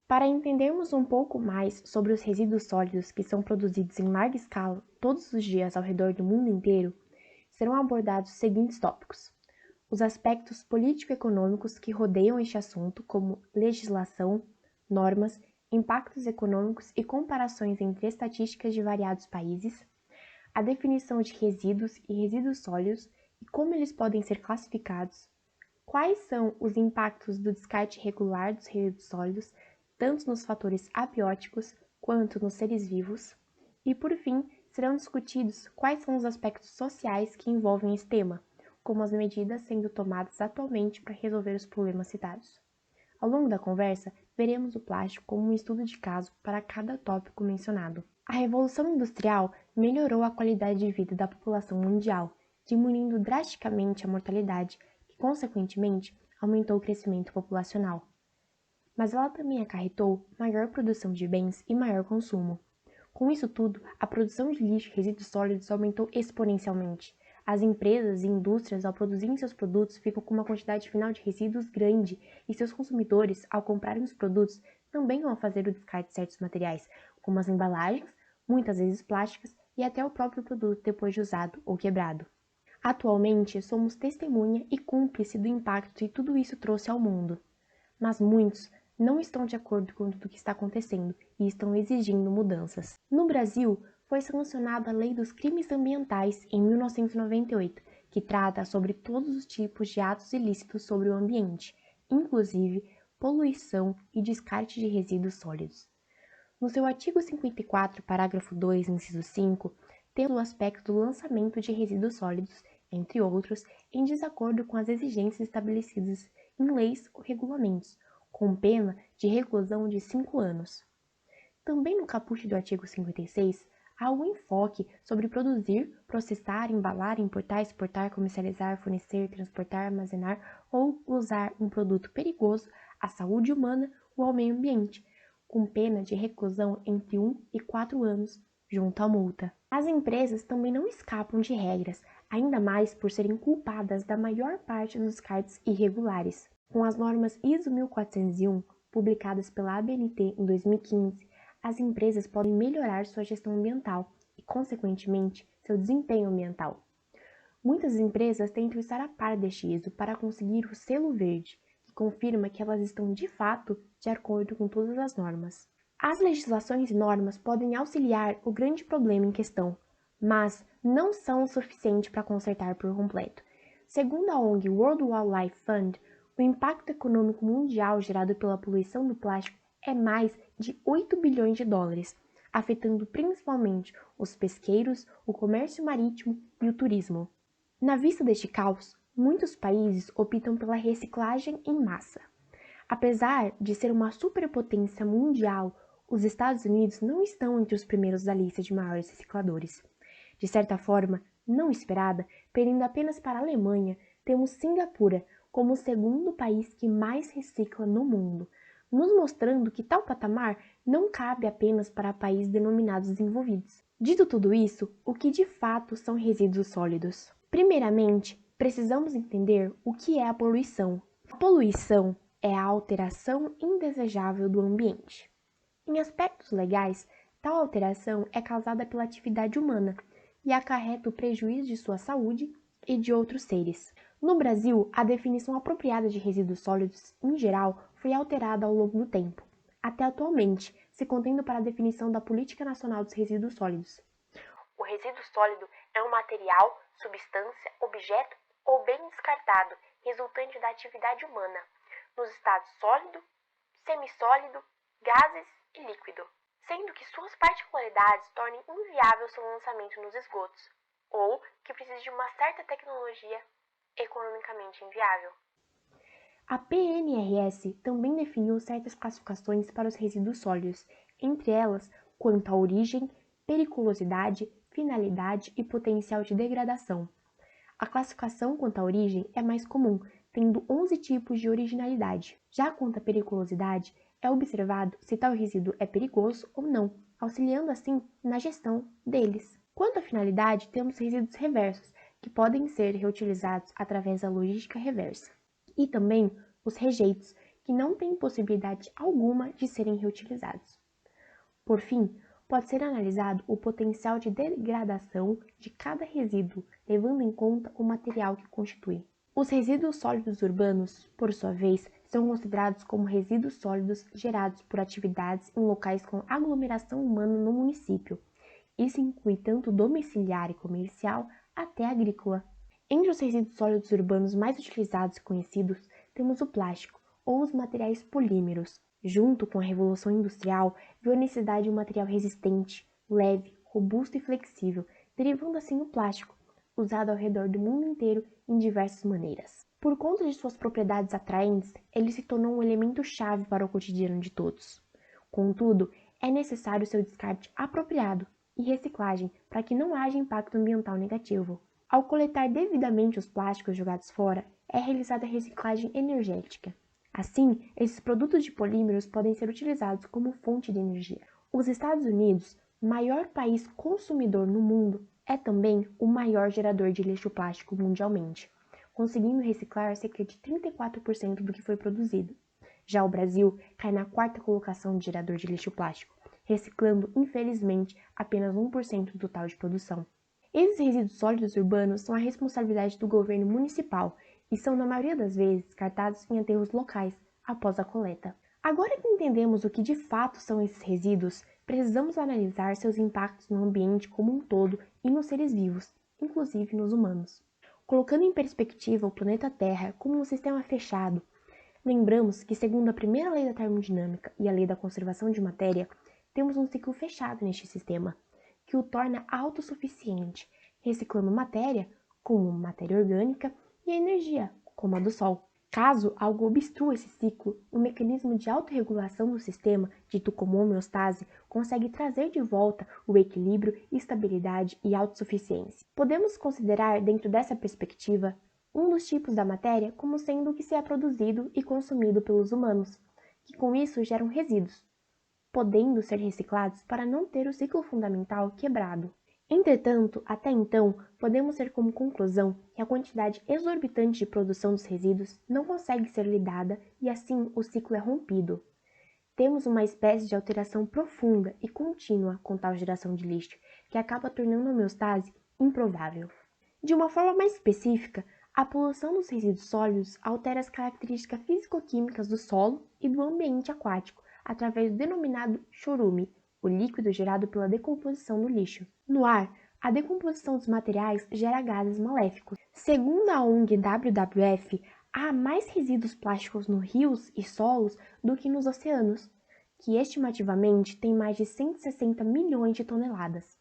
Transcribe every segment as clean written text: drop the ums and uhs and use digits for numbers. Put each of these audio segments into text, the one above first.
Para entendermos um pouco mais sobre os resíduos sólidos que são produzidos em larga escala todos os dias ao redor do mundo inteiro, serão abordados os seguintes tópicos: os aspectos político-econômicos que rodeiam este assunto, como legislação, normas, impactos econômicos e comparações entre estatísticas de variados países, a definição de resíduos e resíduos sólidos e como eles podem ser classificados, quais são os impactos do descarte regular dos resíduos sólidos, tanto nos fatores abióticos quanto nos seres vivos, e, por fim, serão discutidos quais são os aspectos sociais que envolvem esse tema, como as medidas sendo tomadas atualmente para resolver os problemas citados. Ao longo da conversa, veremos o plástico como um estudo de caso para cada tópico mencionado. A Revolução Industrial melhorou a qualidade de vida da população mundial, diminuindo drasticamente a mortalidade, que, consequentemente, aumentou o crescimento populacional. Mas ela também acarretou maior produção de bens e maior consumo. Com isso tudo, a produção de lixo e resíduos sólidos aumentou exponencialmente. As empresas e indústrias, ao produzirem seus produtos, ficam com uma quantidade final de resíduos grande, e seus consumidores, ao comprarem os produtos, também vão fazer o descarte de certos materiais, como as embalagens, muitas vezes plásticas, e até o próprio produto depois de usado ou quebrado. Atualmente, somos testemunha e cúmplice do impacto que tudo isso trouxe ao mundo. Mas muitos não estão de acordo com tudo o que está acontecendo e estão exigindo mudanças. No Brasil, foi sancionada a Lei dos Crimes Ambientais em 1998, que trata sobre todos os tipos de atos ilícitos sobre o ambiente, inclusive poluição e descarte de resíduos sólidos. No seu artigo 54, parágrafo 2, inciso 5, temos o aspecto do lançamento de resíduos sólidos, entre outros, em desacordo com as exigências estabelecidas em leis ou regulamentos, com pena de reclusão de 5 anos. Também no caput do artigo 56, há um enfoque sobre produzir, processar, embalar, importar, exportar, comercializar, fornecer, transportar, armazenar ou usar um produto perigoso à saúde humana ou ao meio ambiente, com pena de reclusão entre 1 e 4 anos, junto à multa. As empresas também não escapam de regras, ainda mais por serem culpadas da maior parte dos descartes irregulares. Com as normas ISO 1401, publicadas pela ABNT em 2015, as empresas podem melhorar sua gestão ambiental e, consequentemente, seu desempenho ambiental. Muitas empresas tentam estar a par deste ISO para conseguir o selo verde, que confirma que elas estão de fato de acordo com todas as normas. As legislações e normas podem auxiliar o grande problema em questão, mas não são o suficiente para consertar por completo. Segundo a ONG World Wildlife Fund, o impacto econômico mundial gerado pela poluição do plástico é mais de 8 bilhões de dólares, afetando principalmente os pesqueiros, o comércio marítimo e o turismo. Na vista deste caos, muitos países optam pela reciclagem em massa. Apesar de ser uma superpotência mundial, os Estados Unidos não estão entre os primeiros da lista de maiores recicladores. De certa forma, não esperada, perdendo apenas para a Alemanha, temos Singapura como o segundo país que mais recicla no mundo, nos mostrando que tal patamar não cabe apenas para países denominados desenvolvidos. Dito tudo isso, o que de fato são resíduos sólidos? Primeiramente, precisamos entender o que é a poluição. A poluição é a alteração indesejável do ambiente. Em aspectos legais, tal alteração é causada pela atividade humana e acarreta o prejuízo de sua saúde e de outros seres. No Brasil, a definição apropriada de resíduos sólidos, em geral, foi alterada ao longo do tempo, até atualmente, se contendo para a definição da Política Nacional dos Resíduos Sólidos. O resíduo sólido é um material, substância, objeto ou bem descartado, resultante da atividade humana, nos estados sólido, semissólido, gases e líquido, sendo que suas particularidades tornem inviável seu lançamento nos esgotos, ou que precise de uma certa tecnologia economicamente inviável. A PNRS também definiu certas classificações para os resíduos sólidos, entre elas quanto à origem, periculosidade, finalidade e potencial de degradação. A classificação quanto à origem é mais comum, tendo 11 tipos de originalidade. Já quanto à periculosidade, é observado se tal resíduo é perigoso ou não, auxiliando assim na gestão deles. Quanto à finalidade, temos resíduos reversos, que podem ser reutilizados através da logística reversa. E também os rejeitos, que não têm possibilidade alguma de serem reutilizados. Por fim, pode ser analisado o potencial de degradação de cada resíduo, levando em conta o material que constitui. Os resíduos sólidos urbanos, por sua vez, são considerados como resíduos sólidos gerados por atividades em locais com aglomeração humana no município. Isso inclui tanto domiciliar e comercial até agrícola. Entre os resíduos sólidos urbanos mais utilizados e conhecidos, temos o plástico, ou os materiais polímeros. Junto com a Revolução Industrial, viu a necessidade de um material resistente, leve, robusto e flexível, derivando assim o plástico, usado ao redor do mundo inteiro em diversas maneiras. Por conta de suas propriedades atraentes, ele se tornou um elemento-chave para o cotidiano de todos. Contudo, é necessário seu descarte apropriado e reciclagem para que não haja impacto ambiental negativo. Ao coletar devidamente os plásticos jogados fora, é realizada a reciclagem energética. Assim, esses produtos de polímeros podem ser utilizados como fonte de energia. Os Estados Unidos, maior país consumidor no mundo, é também o maior gerador de lixo plástico mundialmente, conseguindo reciclar cerca de 34% do que foi produzido. Já o Brasil cai na quarta colocação de gerador de lixo plástico, reciclando, infelizmente, apenas 1% do total de produção. Esses resíduos sólidos urbanos são a responsabilidade do governo municipal e são, na maioria das vezes, descartados em aterros locais após a coleta. Agora que entendemos o que de fato são esses resíduos, precisamos analisar seus impactos no ambiente como um todo e nos seres vivos, inclusive nos humanos. Colocando em perspectiva o planeta Terra como um sistema fechado, lembramos que, segundo a primeira lei da termodinâmica e a lei da conservação de matéria, temos um ciclo fechado neste sistema, que o torna autossuficiente, reciclando matéria, como matéria orgânica, e energia, como a do Sol. Caso algo obstrua esse ciclo, o mecanismo de autorregulação do sistema, dito como homeostase, consegue trazer de volta o equilíbrio, estabilidade e autossuficiência. Podemos considerar, dentro dessa perspectiva, um dos tipos da matéria como sendo o que se é produzido e consumido pelos humanos, que com isso geram resíduos, podendo ser reciclados para não ter o ciclo fundamental quebrado. Entretanto, até então, podemos ter como conclusão que a quantidade exorbitante de produção dos resíduos não consegue ser lidada e assim o ciclo é rompido. Temos uma espécie de alteração profunda e contínua com tal geração de lixo, que acaba tornando a homeostase improvável. De uma forma mais específica, a poluição dos resíduos sólidos altera as características físico-químicas do solo e do ambiente aquático, através do denominado chorume, o líquido gerado pela decomposição do lixo. No ar, a decomposição dos materiais gera gases maléficos. Segundo a ONG WWF, há mais resíduos plásticos nos rios e solos do que nos oceanos, que estimativamente tem mais de 160 milhões de toneladas,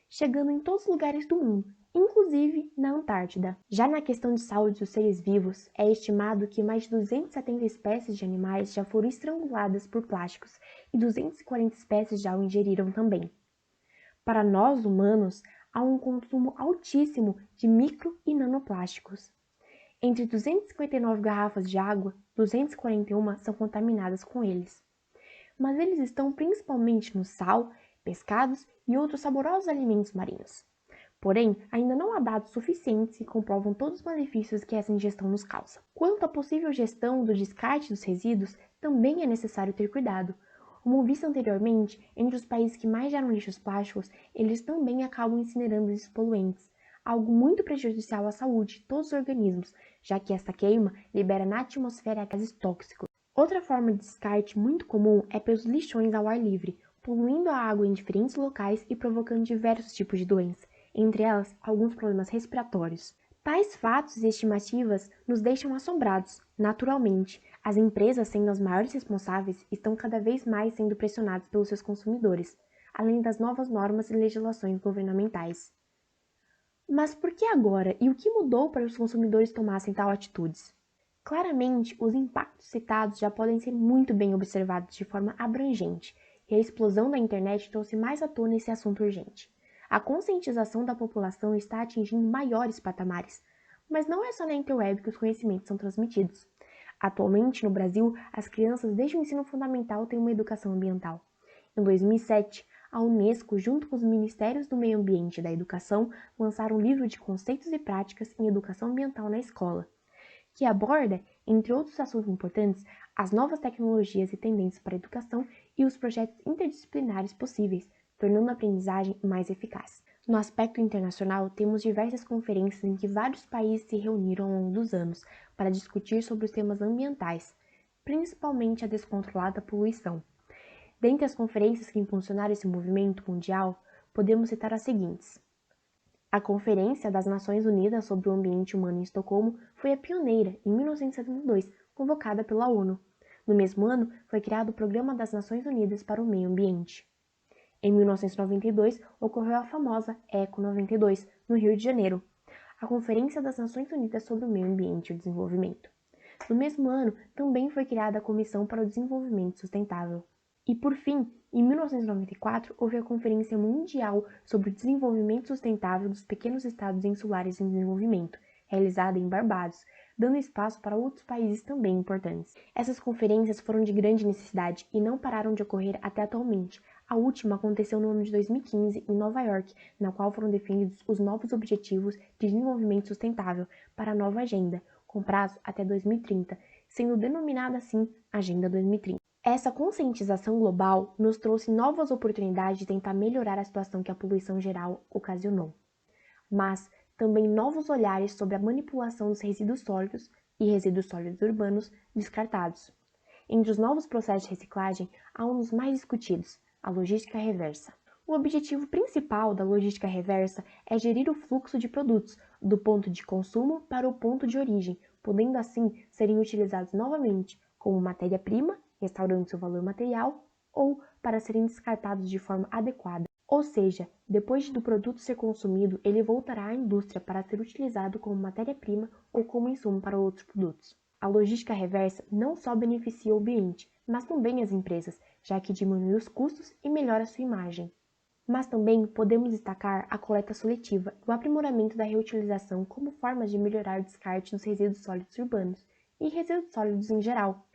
chegando em todos os lugares do mundo, inclusive na Antártida. Já na questão de saúde dos seres vivos, é estimado que mais de 270 espécies de animais já foram estranguladas por plásticos e 240 espécies já o ingeriram também. Para nós, humanos, há um consumo altíssimo de micro e nanoplásticos. Entre 259 garrafas de água, 241 são contaminadas com eles. Mas eles estão principalmente no sal, pescados e outros saborosos alimentos marinhos. Porém, ainda não há dados suficientes que comprovam todos os malefícios que essa ingestão nos causa. Quanto à possível gestão do descarte dos resíduos, também é necessário ter cuidado. Como visto anteriormente, entre os países que mais geram lixos plásticos, eles também acabam incinerando esses poluentes, algo muito prejudicial à saúde de todos os organismos, já que essa queima libera na atmosfera gases tóxicos. Outra forma de descarte muito comum é pelos lixões ao ar livre, poluindo a água em diferentes locais e provocando diversos tipos de doenças, entre elas alguns problemas respiratórios. Tais fatos e estimativas nos deixam assombrados. Naturalmente, as empresas, sendo as maiores responsáveis, estão cada vez mais sendo pressionadas pelos seus consumidores, além das novas normas e legislações governamentais. Mas por que agora e o que mudou para os consumidores tomassem tal atitudes? Claramente, os impactos citados já podem ser muito bem observados de forma abrangente, e a explosão da internet trouxe mais à tona esse assunto urgente. A conscientização da população está atingindo maiores patamares, mas não é só na interweb que os conhecimentos são transmitidos. Atualmente, no Brasil, as crianças desde o ensino fundamental têm uma educação ambiental. Em 2007, a Unesco, junto com os Ministérios do Meio Ambiente e da Educação, lançaram um livro de conceitos e práticas em educação ambiental na escola, que aborda, entre outros assuntos importantes, as novas tecnologias e tendências para a educação e os projetos interdisciplinares possíveis, tornando a aprendizagem mais eficaz. No aspecto internacional, temos diversas conferências em que vários países se reuniram ao longo dos anos para discutir sobre os temas ambientais, principalmente a descontrolada poluição. Dentre as conferências que impulsionaram esse movimento mundial, podemos citar as seguintes. A Conferência das Nações Unidas sobre o Ambiente Humano em Estocolmo foi a pioneira, em 1972, convocada pela ONU. No mesmo ano, foi criado o Programa das Nações Unidas para o Meio Ambiente. Em 1992, ocorreu a famosa ECO 92, no Rio de Janeiro, a Conferência das Nações Unidas sobre o Meio Ambiente e o Desenvolvimento. No mesmo ano, também foi criada a Comissão para o Desenvolvimento Sustentável. E, por fim, em 1994, houve a Conferência Mundial sobre o Desenvolvimento Sustentável dos Pequenos Estados Insulares em Desenvolvimento, realizada em Barbados, dando espaço para outros países também importantes. Essas conferências foram de grande necessidade e não pararam de ocorrer até atualmente. A última aconteceu no ano de 2015, em Nova York, na qual foram definidos os novos Objetivos de Desenvolvimento Sustentável para a nova agenda, com prazo até 2030, sendo denominada assim Agenda 2030. Essa conscientização global nos trouxe novas oportunidades de tentar melhorar a situação que a poluição geral ocasionou, mas também novos olhares sobre a manipulação dos resíduos sólidos e resíduos sólidos urbanos descartados. Entre os novos processos de reciclagem, há um dos mais discutidos, a logística reversa. O objetivo principal da logística reversa é gerir o fluxo de produtos do ponto de consumo para o ponto de origem, podendo assim serem utilizados novamente como matéria-prima, restaurando seu valor material, ou para serem descartados de forma adequada. Ou seja, depois do produto ser consumido, ele voltará à indústria para ser utilizado como matéria-prima ou como insumo para outros produtos. A logística reversa não só beneficia o ambiente, mas também as empresas, já que diminui os custos e melhora sua imagem. Mas também podemos destacar a coleta seletiva e o aprimoramento da reutilização como formas de melhorar o descarte dos resíduos sólidos urbanos e resíduos sólidos em geral.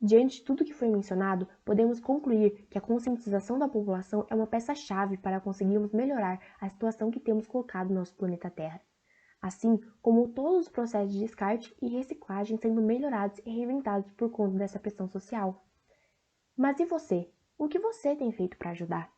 Diante de tudo que foi mencionado, podemos concluir que a conscientização da população é uma peça-chave para conseguirmos melhorar a situação que temos colocado no nosso planeta Terra, assim como todos os processos de descarte e reciclagem sendo melhorados e reinventados por conta dessa pressão social. Mas e você? O que você tem feito para ajudar?